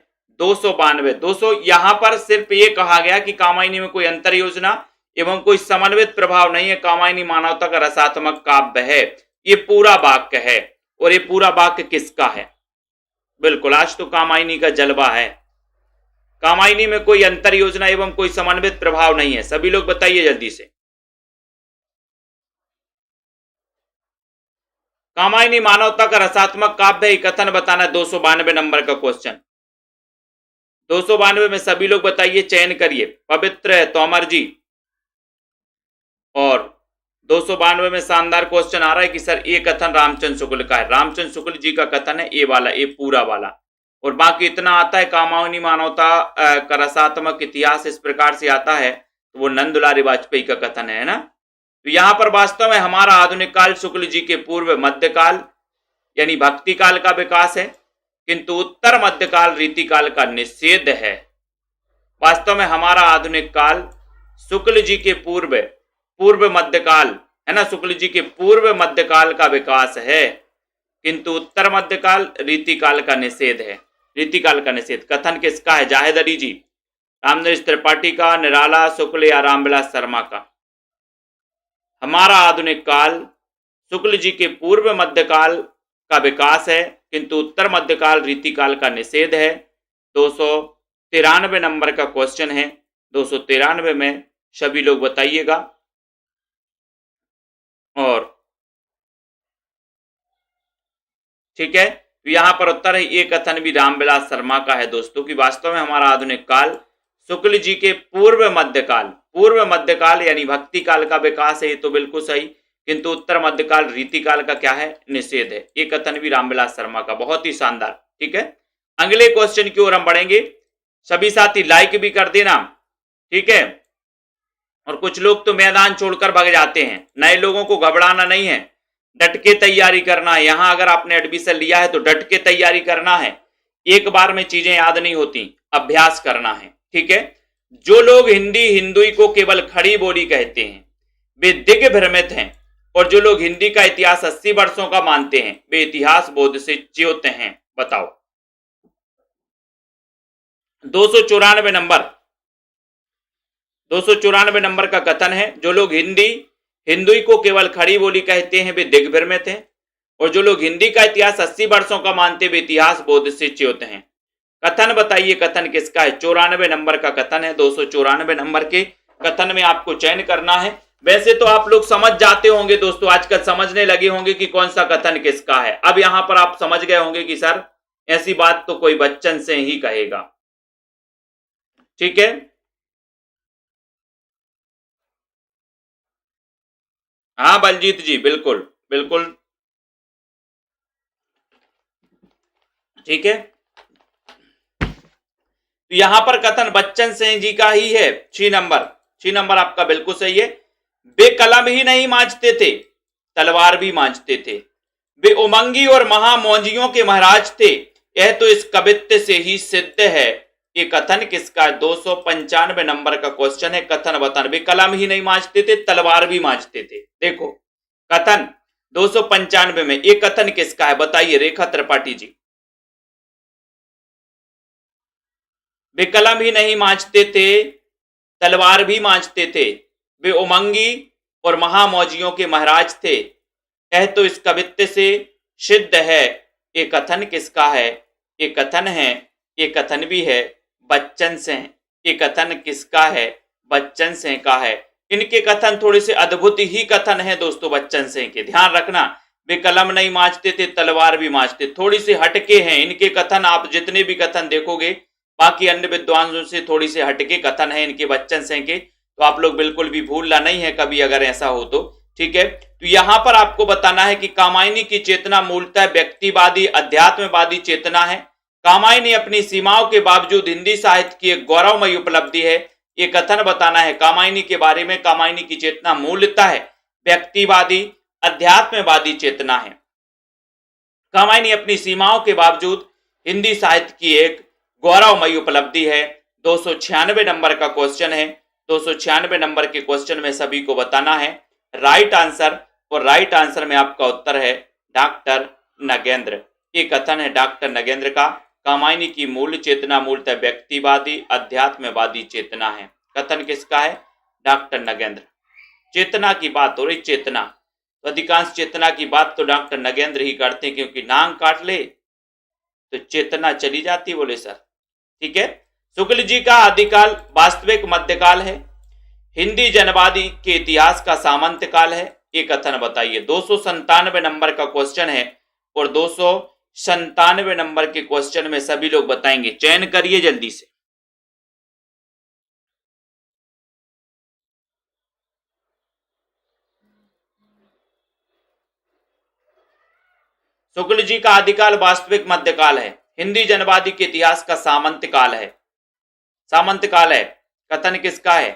292 यहां पर सिर्फ ये कहा गया कि कामायनी में कोई अंतर योजना एवं कोई समन्वित प्रभाव नहीं है। कामायनी मानवता का रसात्मक काव्य है। ये पूरा वाक्य है। और ये पूरा वाक्य किसका है? बिल्कुल आज तो कामायनी का जलवा है। कामायनी में कोई अंतर योजना एवं कोई समन्वित प्रभाव नहीं है। सभी लोग बताइए जल्दी से। कामायनी मानवता का रसात्मक काव्य है, कथन बताना। 292 नंबर का क्वेश्चन। 292 में सभी लोग बताइए, चयन करिए। पवित्र है तोमर जी। और 292 में शानदार क्वेश्चन आ रहा है कि सर ये कथन रामचंद्र शुक्ल का है। रामचंद्र शुक्ल जी का कथन है ये वाला, ये पूरा वाला। और बाकी इतना आता है कामायनी मानवता का रसात्मक इतिहास इस प्रकार से आता है, तो वो नंद दुलारी वाजपेयी का कथन है ना। तो यहां पर वास्तव में हमारा आधुनिक काल शुक्ल जी के पूर्व मध्यकाल यानी भक्ति काल का विकास है, किंतु उत्तर मध्यकाल रीतिकाल का निषेध है। वास्तव में हमारा आधुनिक काल शुक्ल जी के पूर्व मध्यकाल है ना, शुक्ल जी के पूर्व मध्यकाल का विकास है, किंतु उत्तर मध्यकाल रीतिकाल का निषेध है। रीतिकाल का निषेध कथन किसका है? जाहिद अली जी, रामनरेश त्रिपाठी का, निराला शुक्ल या रामविलास शर्मा का। हमारा आधुनिक काल शुक्ल जी के पूर्व मध्यकाल का विकास है, किंतु उत्तर मध्यकाल रीतिकाल का निषेध है। 293 नंबर का क्वेश्चन है। 293 में सभी लोग बताइएगा। और ठीक है, तो यहां पर उत्तर है ये कथन भी रामविलास शर्मा का है दोस्तों, कि वास्तव में हमारा आधुनिक काल शुक्ल जी के पूर्व मध्यकाल यानी भक्ति काल का विकास है। ये तो बिल्कुल सही, किंतु उत्तर मध्यकाल रीतिकाल का क्या है? निषेध है। ये कथन भी रामविलास शर्मा का। बहुत ही शानदार, ठीक है। अगले क्वेश्चन की ओर हम बढ़ेंगे। सभी साथी लाइक भी कर देना, ठीक है। और कुछ लोग तो मैदान छोड़कर भाग जाते हैं। नए लोगों को घबराना नहीं है, डट के तैयारी करना है। यहां अगर आपने एडमिशन लिया है तो डट के तैयारी करना है। एक बार में चीजें याद नहीं होती, अभ्यास करना है, ठीक है। जो लोग हिंदुई को केवल खड़ी बोली कहते हैं वे दिग्भ्रमित हैं, और जो लोग हिंदी का इतिहास 80 वर्षों का मानते हैं वे इतिहास बोध से च्युत हैं। बताओ। 294 नंबर का कथन है, जो लोग हिंदुई को केवल खड़ी बोली कहते हैं वे दिग्भ्रमित हैं, और जो लोग हिंदी का इतिहास 80 वर्षों का मानते वे इतिहास बोध से च्युत हैं। कथन बताइए, कथन किसका है? 94 नंबर का कथन है। 294 नंबर के कथन में आपको चयन करना है। वैसे तो आप लोग समझ जाते होंगे दोस्तों, आजकल समझने लगे होंगे कि कौन सा कथन किसका है। अब यहां पर आप समझ गए होंगे कि सर ऐसी बात तो कोई बच्चन से ही कहेगा। ठीक है, हाँ बलजीत जी, बिल्कुल बिल्कुल, ठीक है। तो यहां पर कथन बच्चन सिंह जी का ही है। 6 नंबर, 6 नंबर आपका बिल्कुल सही है। वे कलम ही नहीं मांझते थे, तलवार भी मांझते थे। वे उमंगी और महामौजियों के महाराज थे, यह तो इस कवित्व से ही सिद्ध है। ये कथन किसका? 295 नंबर का क्वेश्चन है। कथन बताना। वे कलम ही नहीं मांझते थे, तलवार भी मांझते थे। देखो कथन 295 में एक कथन किसका है बताइए रेखा त्रिपाठी जी। वे कलम ही नहीं मांझते थे, तलवार भी मांझते थे। वे उमंगी और महामौजियों के महाराज थे, यह तो इस कवित्व से सिद्ध है। ये कथन किसका है? ये कथन है, ये कथन भी है बच्चन सिंह। ये कथन किसका है? बच्चन सिंह का है। इनके कथन थोड़े से अद्भुत ही कथन है दोस्तों बच्चन सिंह के, ध्यान रखना। वे कलम नहीं मांझते थे, तलवार भी मांझते, थोड़ी सी हटके हैं इनके कथन। आप जितने भी कथन देखोगे बाकी अन्य विद्वानों से थोड़ी से हटके कथन है इनके बच्चन सिंह के, तो आप लोग बिल्कुल भी भूलना नहीं है कभी अगर ऐसा हो तो। ठीक है, तो यहां पर आपको बताना है कि कामायनी की चेतना मूलतः व्यक्तिवादी अध्यात्मवादी चेतना है। कामायनी अपनी सीमाओं के बावजूद हिंदी साहित्य की एक गौरवमयी उपलब्धि है। ये कथन बताना है कामायनी के बारे में। कामायनी की चेतना मूलतः है व्यक्तिवादी अध्यात्मवादी चेतना है। कामायनी अपनी सीमाओं के बावजूद हिंदी साहित्य की एक गौरवमयी उपलब्धि है। 296 नंबर का क्वेश्चन है। 296 नंबर के क्वेश्चन में सभी को बताना है राइट आंसर, और राइट आंसर में आपका उत्तर है डॉक्टर नगेंद्र। ये कथन है डॉक्टर नगेंद्र का। कामायनी की मूल चेतना मूलतः व्यक्तिवादी अध्यात्मवादी चेतना है। कथन किसका है? डॉक्टर नगेंद्र। चेतना की बात हो रही, चेतना तो अधिकांश चेतना की बात तो डॉक्टर नगेंद्र ही करते हैं, क्योंकि नाम काट ले तो चेतना चली जाती बोले सर। ठीक है, शुक्ल जी का आदिकाल वास्तविक मध्यकाल है, हिंदी जनवादी के इतिहास का सामंत काल है। ये कथन बताइए। 297 नंबर का क्वेश्चन है, और 297 नंबर के क्वेश्चन में सभी लोग बताएंगे, चयन करिए जल्दी से। शुक्ल जी का आदिकाल वास्तविक मध्यकाल है, हिंदी जनवादी के इतिहास का सामंत काल है। सामंत काल है, कथन किसका है?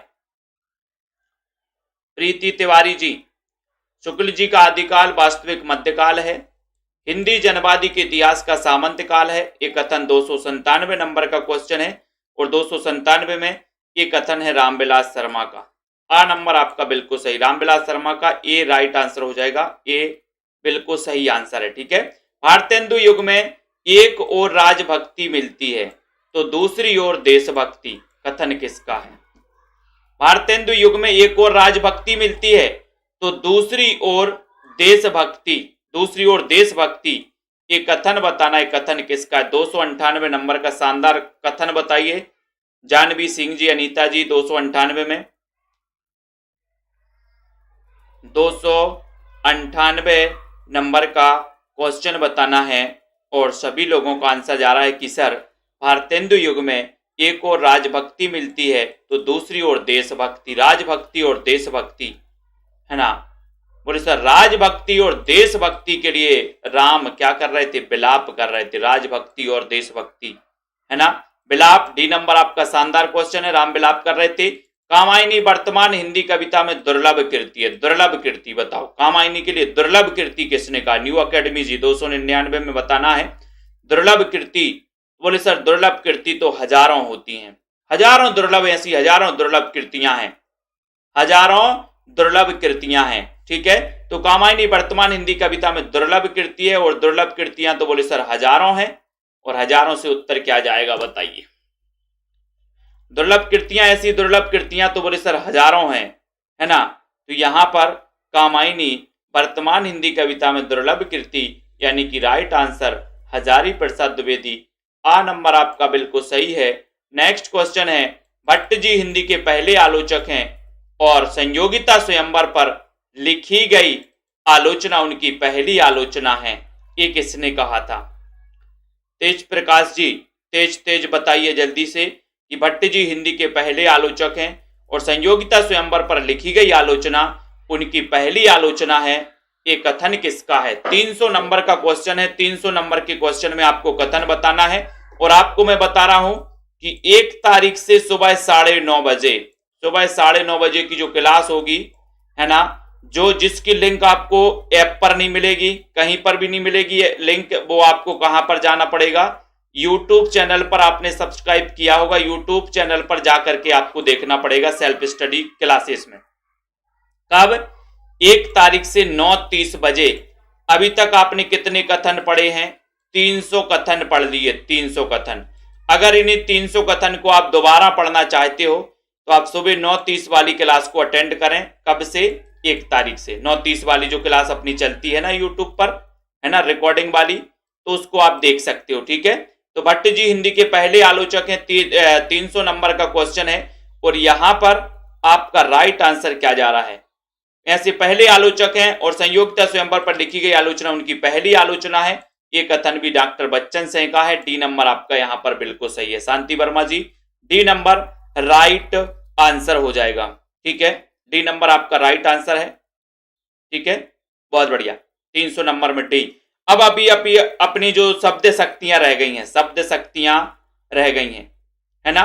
प्रीति तिवारी जी। शुक्ल जी का आदिकाल वास्तविक मध्यकाल है, हिंदी जनवादी के इतिहास का सामंत काल है। ये कथन 297 नंबर का क्वेश्चन है, और 297 में ये कथन है रामविलास शर्मा का। आ नंबर आपका बिल्कुल सही, रामविलास शर्मा का ए राइट आंसर हो जाएगा। ए बिल्कुल सही आंसर है। ठीक है, भारतेंदु युग में एक ओर राजभक्ति मिलती है तो दूसरी ओर देशभक्ति, कथन किसका है? भारतेंदु युग में एक ओर राजभक्ति मिलती है तो दूसरी ओर देशभक्ति, दूसरी ओर देशभक्ति, ये कथन बताना है। कथन किसका है? 298 नंबर का शानदार कथन बताइए जानवी सिंह जी, अनीता जी। 298 में 298 नंबर का क्वेश्चन बताना है, और सभी लोगों का आंसर जा रहा है कि सर भारतेंदु युग में एक और राजभक्ति मिलती है तो दूसरी ओर देशभक्ति। राजभक्ति और देशभक्ति है ना, बोले सर राजभक्ति और देशभक्ति के लिए राम क्या कर रहे थे? विलाप कर रहे थे। राजभक्ति और देशभक्ति है ना, विलाप। डी नंबर आपका शानदार क्वेश्चन है, राम विलाप कर रहे थे। कामायनी वर्तमान हिंदी कविता में दुर्लभ कृति है। दुर्लभ कृति बताओ, कामायनी के लिए दुर्लभ कृति किसने कहा? न्यू अकेडमी जी। 299 में बताना है दुर्लभ कृति। बोले सर दुर्लभ कृति तो हजारों होती हैं, हजारों दुर्लभ, ऐसी हजारों दुर्लभ कृतियां हैं, हजारों दुर्लभ कृतियां हैं। ठीक है, तो कामायनी वर्तमान हिंदी कविता में दुर्लभ कृति है, और दुर्लभ कृतियां तो बोले सर हजारों हैं, और हजारों से उत्तर क्या जाएगा बताइए? दुर्लभ कृतियां, ऐसी दुर्लभ कृतियां तो बोले सर हजारों हैं, है ना। तो यहां पर कामायनी वर्तमान हिंदी कविता में दुर्लभ कृति यानी कि राइट आंसर हजारी प्रसाद द्विवेदी। आ नंबर आपका बिल्कुल सही है। नेक्स्ट क्वेश्चन है, भट्ट जी हिंदी के पहले आलोचक हैं, और संयोगिता स्वयंवर पर लिखी गई आलोचना उनकी पहली आलोचना है, ये किसने कहा था? तेज प्रकाश जी, तेज बताइए जल्दी से कि भट्ट जी हिंदी के पहले आलोचक हैं और संयोगिता स्वयंवर पर लिखी गई आलोचना उनकी पहली आलोचना है। ये कथन किसका है? 300 नंबर का क्वेश्चन है। 300 नंबर के क्वेश्चन में आपको कथन बताना है और आपको मैं बता रहा हूं कि 1 तारीख से सुबह 9:30 बजे की जो क्लास होगी, है ना, जो जिसकी लिंक आपको ऐप पर नहीं मिलेगी, कहीं पर भी नहीं मिलेगी लिंक, वो आपको कहां पर जाना पड़ेगा? यूट्यूब चैनल पर आपने सब्सक्राइब किया होगा, यूट्यूब चैनल पर जाकर के आपको देखना पड़ेगा सेल्फ स्टडी क्लासेस में। कब? 1 तारीख से 9:30 बजे। अभी तक आपने कितने कथन पढ़े हैं? 300 कथन पढ़ लिए, 300 कथन। अगर इन्हीं 300 कथन को आप दोबारा पढ़ना चाहते हो तो आप सुबह 9:30 वाली क्लास को अटेंड करें। कब से? 1 तारीख से। 9:30 वाली जो क्लास अपनी चलती है ना यूट्यूब पर, है ना, रिकॉर्डिंग वाली, तो उसको आप देख सकते हो। ठीक है, तो भट्ट जी हिंदी के पहले आलोचक हैं। 300 नंबर का क्वेश्चन है और यहां पर आपका राइट आंसर क्या जा रहा है? ऐसे पहले आलोचक हैं और संयोगिता स्वयंवर पर लिखी गई आलोचना उनकी पहली आलोचना है। ये कथन भी डॉक्टर बच्चन सिंह का है। डी नंबर आपका यहां पर बिल्कुल सही है शांति वर्मा जी। डी नंबर राइट आंसर हो जाएगा। ठीक है, डी नंबर आपका राइट आंसर है। ठीक है, बहुत बढ़िया। 300 नंबर में डी। अब अभी अपनी जो शब्द शक्तियां रह गई हैं, शब्द शक्तियां रह गई हैं, है ना,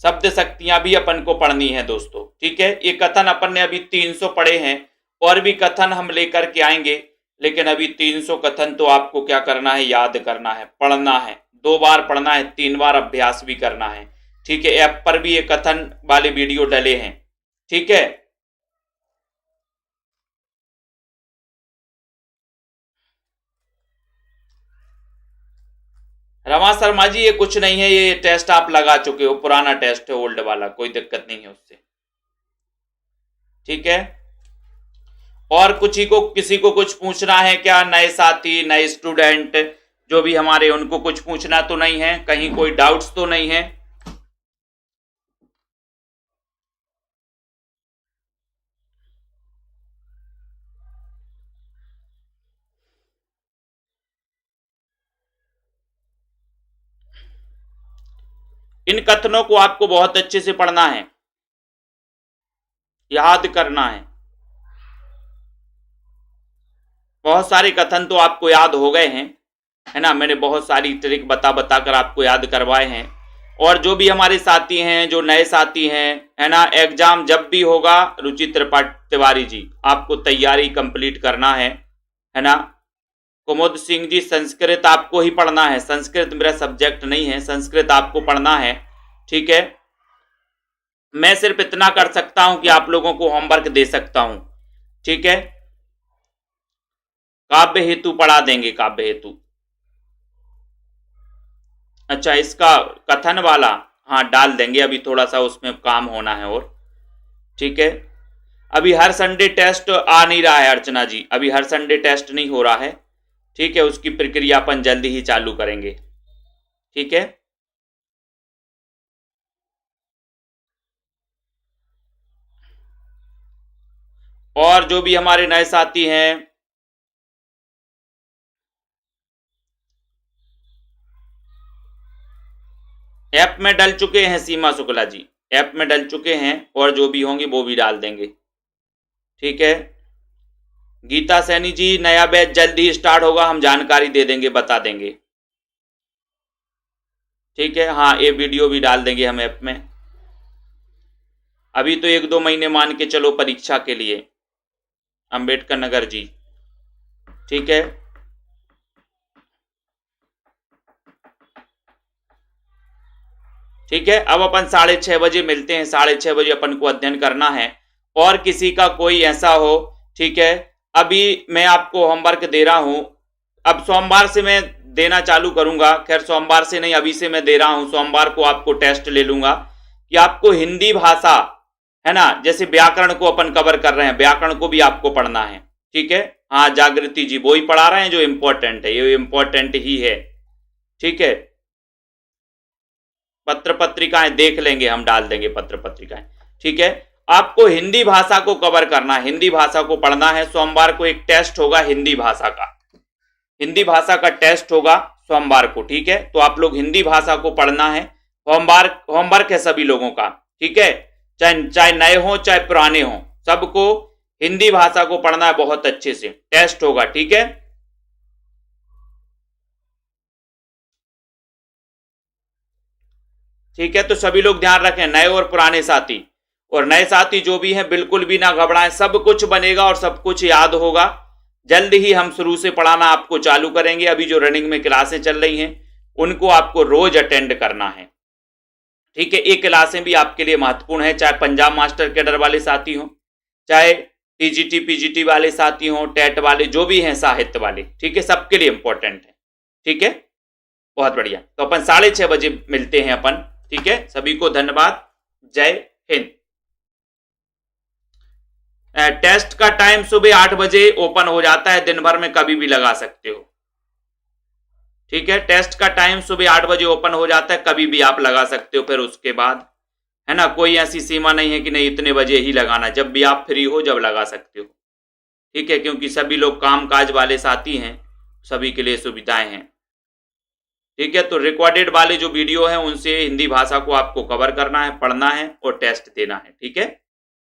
शब्द शक्तियां भी अपन को पढ़नी है दोस्तों। ठीक है, ये कथन अपन ने अभी 300 पढ़े हैं और भी कथन हम लेकर के आएंगे, लेकिन अभी 300 कथन तो आपको क्या करना है? याद करना है, पढ़ना है, 2 बार पढ़ना है, 3 बार अभ्यास भी करना है। ठीक है, ऐप पर भी ये कथन वाले वीडियो डले हैं। ठीक है, रमा शर्मा जी ये कुछ नहीं है, ये टेस्ट आप लगा चुके हो, पुराना टेस्ट है, ओल्ड वाला, कोई दिक्कत नहीं है उससे। ठीक है, और किसी को कुछ पूछना है क्या? नए साथी, नए स्टूडेंट जो भी हमारे, उनको कुछ पूछना तो नहीं है? कहीं कोई डाउट्स तो नहीं है? इन कथनों को आपको बहुत अच्छे से पढ़ना है, याद करना है। बहुत सारे कथन तो आपको याद हो गए हैं, है ना, मैंने बहुत सारी ट्रिक बता कर आपको याद करवाए हैं। और जो भी हमारे साथी हैं, जो नए साथी हैं, है ना, एग्जाम जब भी होगा, रुचि तिवारी जी आपको तैयारी कंप्लीट करना है ना। कुमुद सिंह जी संस्कृत आपको ही पढ़ना है, संस्कृत मेरा सब्जेक्ट नहीं है, संस्कृत आपको पढ़ना है। ठीक है, मैं सिर्फ इतना कर सकता हूं कि आप लोगों को होमवर्क दे सकता हूं। ठीक है, काव्य हेतु पढ़ा देंगे, काव्य हेतु। अच्छा, इसका कथन वाला हाँ डाल देंगे, अभी थोड़ा सा उसमें काम होना है और। ठीक है, अभी हर संडे टेस्ट आ नहीं रहा है अर्चना जी, अभी हर संडे टेस्ट नहीं हो रहा है। ठीक है, उसकी प्रक्रिया अपन जल्दी ही चालू करेंगे। ठीक है, और जो भी हमारे नए साथी हैं, ऐप में डल चुके हैं, सीमा शुक्ला जी ऐप में डल चुके हैं, और जो भी होंगे वो भी डाल देंगे। ठीक है, गीता सैनी जी नया बैच जल्दी ही स्टार्ट होगा, हम जानकारी दे देंगे, बता देंगे। ठीक है, हाँ ये वीडियो भी डाल देंगे हम ऐप में। अभी तो 1-2 महीने मान के चलो परीक्षा के लिए, अंबेडकर नगर जी। ठीक है, ठीक है, अब अपन 6:30 बजे मिलते हैं, 6:30 बजे अपन को अध्ययन करना है। और किसी का कोई ऐसा हो, ठीक है, अभी मैं आपको होमवर्क दे रहा हूं, अब सोमवार से मैं देना चालू करूंगा, खैर सोमवार से नहीं, अभी से मैं दे रहा हूं, सोमवार को आपको टेस्ट ले लूंगा कि आपको हिंदी भाषा, है ना, जैसे व्याकरण को अपन कवर कर रहे हैं, व्याकरण को भी आपको पढ़ना है। ठीक है, हाँ जागृति जी वो ही पढ़ा रहे हैं जो इंपॉर्टेंट है, ये इंपॉर्टेंट ही है। ठीक है, पत्र पत्रिकाएं देख लेंगे, हम डाल देंगे पत्र पत्रिकाएं। ठीक है, आपको हिंदी भाषा को कवर करना है, हिंदी भाषा को पढ़ना है। सोमवार को एक टेस्ट होगा हिंदी भाषा का, हिंदी भाषा का टेस्ट होगा सोमवार को, ठीक है। तो आप लोग हिंदी भाषा को पढ़ना है। होमवर्क है सभी लोगों का, ठीक है, चाहे नए हो चाहे पुराने हो, सबको हिंदी भाषा को पढ़ना है बहुत अच्छे से। टेस्ट होगा, ठीक है। ठीक है, तो सभी लोग ध्यान रखें, नए और पुराने साथी, और नए साथी जो भी हैं बिल्कुल भी ना घबराएं, सब कुछ बनेगा और सब कुछ याद होगा। जल्द ही हम शुरू से पढ़ाना आपको चालू करेंगे। अभी जो रनिंग में क्लासें चल रही हैं उनको आपको रोज अटेंड करना है, ठीक है। ये क्लासें भी आपके लिए महत्वपूर्ण है, चाहे पंजाब मास्टर कैडर वाले साथी हो, चाहे टीजीटी पीजीटी वाले साथी हो, टेट वाले जो भी हैं, साहित्य वाले, ठीक है, सबके लिए इंपॉर्टेंट है, ठीक है। बहुत बढ़िया, तो अपन 6:30 बजे मिलते हैं अपन, ठीक है। सभी को धन्यवाद, जय हिंद। टेस्ट का टाइम सुबह 8 बजे ओपन हो जाता है, दिन भर में कभी भी लगा सकते हो, ठीक है। टेस्ट का टाइम सुबह 8 बजे ओपन हो जाता है, कभी भी आप लगा सकते हो। फिर उसके बाद है ना, कोई ऐसी सीमा नहीं है कि नहीं इतने बजे ही लगाना, जब भी आप फ्री हो जब लगा सकते हो, ठीक है। क्योंकि सभी लोग काम काज वाले साथी हैं, सभी के लिए सुविधाएं हैं, ठीक है। तो रिकॉर्डेड वाले जो वीडियो हैं उनसे हिंदी भाषा को आपको कवर करना है, पढ़ना है और टेस्ट देना है, ठीक है।